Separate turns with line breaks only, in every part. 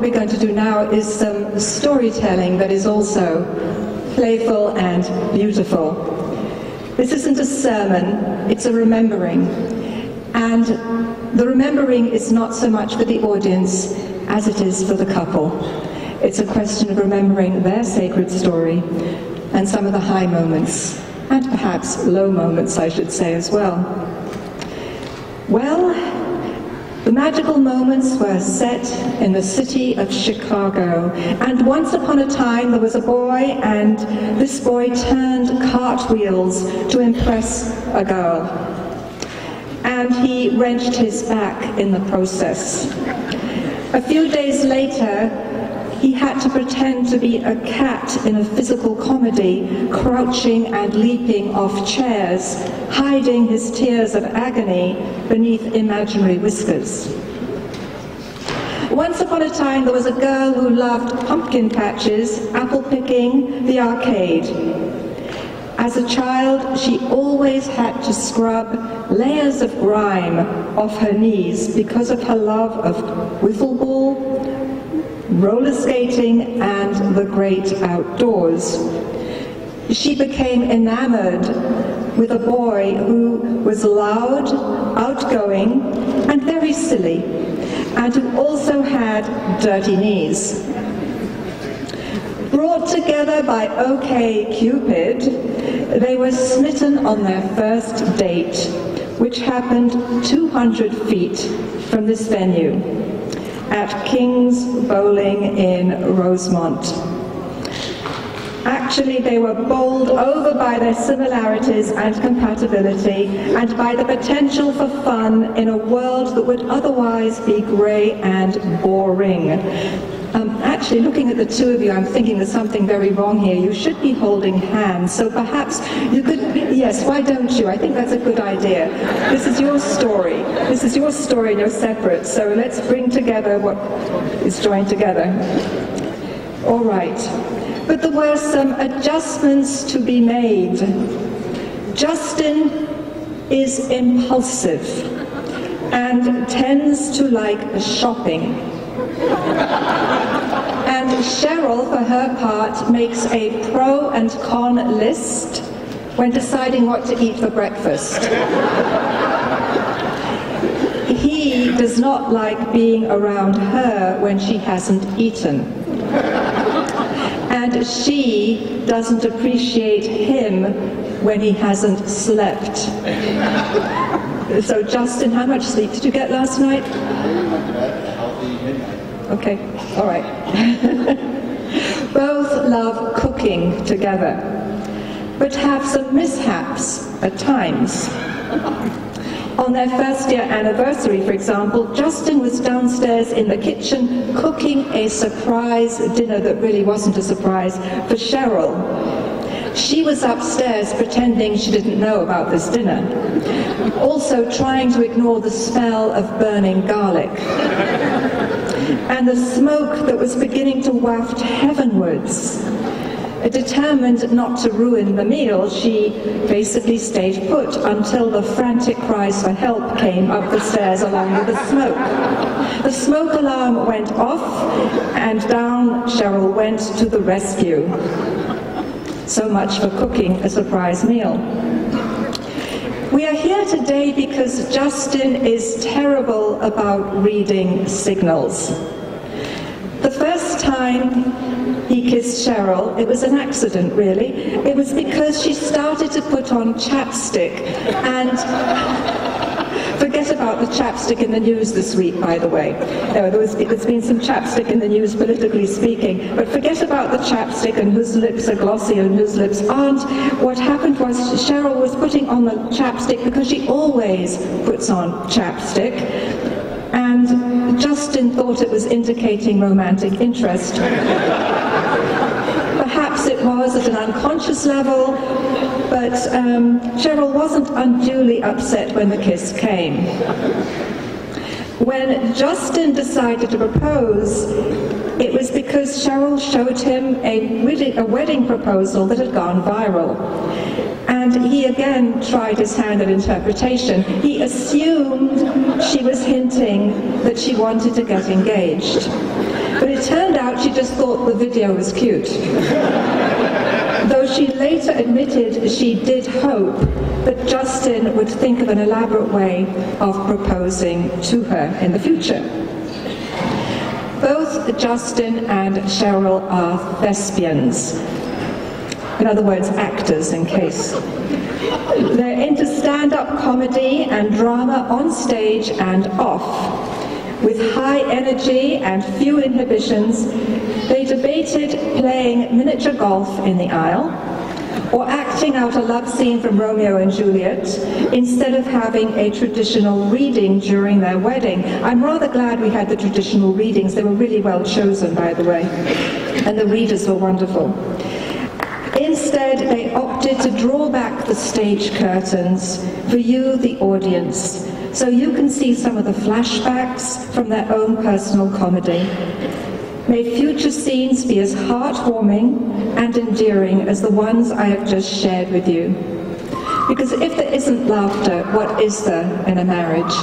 we're going to do now is some storytelling that is also playful and beautiful. This isn't a sermon, it's a remembering. And the remembering is not so much for the audience as it is for the couple. It's a question of remembering their sacred story and some of the high moments, and perhaps low moments, I should say, as well. Well, the magical moments were set in the city of Chicago, and once upon a time there was a boy, and this boy turned cartwheels to impress a girl. And he wrenched his back in the process. A few days later, he had to pretend to be a cat in a physical comedy, crouching and leaping off chairs, hiding his tears of agony beneath imaginary whiskers. Once upon a time, there was a girl who loved pumpkin patches, apple picking, the arcade. As a child, she always had to scrub layers of grime off her knees because of her love of wiffle ball, roller skating, and the great outdoors. She became enamored with a boy who was loud, outgoing, and very silly, and who also had dirty knees. Brought together by OK Cupid, they were smitten on their first date, which happened 200 feet from this venue, at King's Bowling in Rosemont. Actually, they were bowled over by their similarities and compatibility, and by the potential for fun in a world that would otherwise be grey and boring. Actually, looking at the two of you, I'm thinking there's something very wrong here. You should be holding hands, so perhaps you could, yes, why don't you? I think that's a good idea. This is your story. This is your story, and you're separate, so let's bring together what is joined together. All right. But there were some adjustments to be made. Justin is impulsive and tends to like shopping. And Cheryl, for her part, makes a pro and con list when deciding what to eat for breakfast. He does not like being around her when she hasn't eaten. And she doesn't appreciate him when he hasn't slept. So Justin, how much sleep did you get last night? Okay, all right. Both love cooking together, but have some mishaps at times. On their first year anniversary, for example, Justin was downstairs in the kitchen cooking a surprise dinner that really wasn't a surprise for Cheryl. She was upstairs pretending she didn't know about this dinner, also trying to ignore the smell of burning garlic and the smoke that was beginning to waft heavenwards. Determined not to ruin the meal, she basically stayed put until the frantic cries for help came up the stairs along with the smoke. The smoke alarm went off, and down Cheryl went to the rescue. So much for cooking a surprise meal. We are here today because Justin is terrible about reading signals. The first time he kissed Cheryl, it was an accident, really. It was because she started to put on chapstick, and forget about the chapstick in the news this week, by the way. No, there's been some chapstick in the news, politically speaking, but forget about the chapstick and whose lips are glossy and whose lips aren't. What happened was Cheryl was putting on the chapstick because she always puts on chapstick, and Justin thought it was indicating romantic interest. Perhaps it was at an unconscious level, but Cheryl wasn't unduly upset when the kiss came. When Justin decided to propose, it was because Cheryl showed him a wedding proposal that had gone viral. And he again tried his hand at interpretation. He assumed she was hinting that she wanted to get engaged. But it turned out she just thought the video was cute. Though she later admitted she did hope that Justin would think of an elaborate way of proposing to her in the future. Both Justin and Cheryl are thespians. In other words, actors, in case. They're into stand-up comedy and drama on stage and off. With high energy and few inhibitions, they debated playing miniature golf in the aisle or acting out a love scene from Romeo and Juliet instead of having a traditional reading during their wedding. I'm rather glad we had the traditional readings. They were really well chosen, by the way, and the readers were wonderful. Instead, they opted to draw back the stage curtains for you, the audience, so you can see some of the flashbacks from their own personal comedy. May future scenes be as heartwarming and endearing as the ones I have just shared with you. Because if there isn't laughter, what is there in a marriage?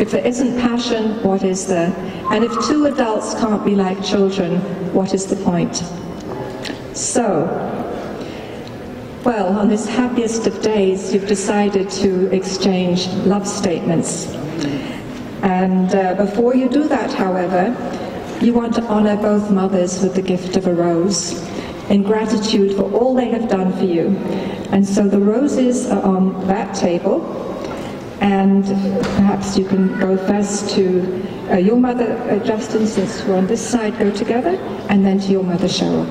If there isn't passion, what is there? And if two adults can't be like children, what is the point? So, well, on this happiest of days, you've decided to exchange love statements. And before you do that, however, you want to honor both mothers with the gift of a rose in gratitude for all they have done for you. And so the roses are on that table, and perhaps you can go first to your mother, Justin, since we're on this side, go together, and then to your mother, Cheryl.